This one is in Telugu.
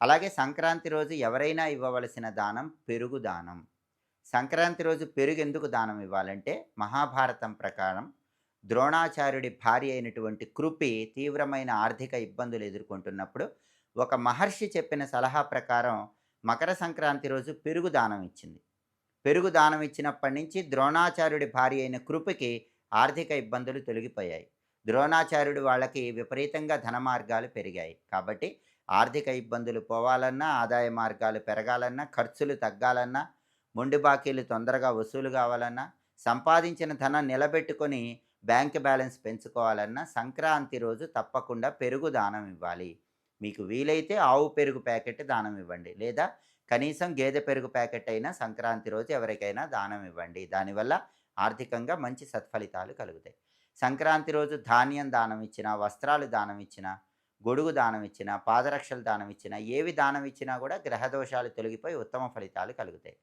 అలాగే సంక్రాంతి రోజు ఎవరైనా ఇవ్వవలసిన దానం పెరుగు దానం. సంక్రాంతి రోజు పెరుగెందుకు దానం ఇవ్వాలంటే, మహాభారతం ప్రకారం ద్రోణాచార్యుడి భార్య అయినటువంటి కృపి తీవ్రమైన ఆర్థిక ఇబ్బందులు ఎదుర్కొంటున్నప్పుడు, ఒక మహర్షి చెప్పిన సలహా ప్రకారం మకర సంక్రాంతి రోజు పెరుగు దానం ఇచ్చింది. పెరుగు దానం ఇచ్చినప్పటి నుంచి ద్రోణాచార్యుడి భార్య అయిన కృపకి ఆర్థిక ఇబ్బందులు తొలగిపోయాయి. ద్రోణాచార్యుడు వాళ్ళకి విపరీతంగా ధన మార్గాలు పెరిగాయి. కాబట్టి ఆర్థిక ఇబ్బందులు పోవాలన్నా, ఆదాయ మార్గాలు పెరగాలన్నా, ఖర్చులు తగ్గాలన్నా, మొండి బాకీలు తొందరగా వసూలు కావాలన్నా, సంపాదించిన ధనం నిలబెట్టుకొని బ్యాంక్ బ్యాలెన్స్ పెంచుకోవాలన్నా సంక్రాంతి రోజు తప్పకుండా పెరుగు దానం ఇవ్వాలి. మీకు వీలైతే ఆవు పెరుగు ప్యాకెట్ దానం ఇవ్వండి. లేదా కనీసం గేదె పెరుగు ప్యాకెట్ అయినా సంక్రాంతి రోజు ఎవరికైనా దానం ఇవ్వండి. దానివల్ల ఆర్థికంగా మంచి సత్ఫలితాలు కలుగుతాయి. సంక్రాంతి రోజు ధాన్యం దానం ఇచ్చినా, వస్త్రాలు దానం ఇచ్చినా, గొడుగు దానం ఇచ్చినా, పాదరక్షలు దానం ఇచ్చినా, ఏవి దానం ఇచ్చినా కూడా గ్రహదోషాలు తొలగిపోయి ఉత్తమ ఫలితాలు కలుగుతాయి.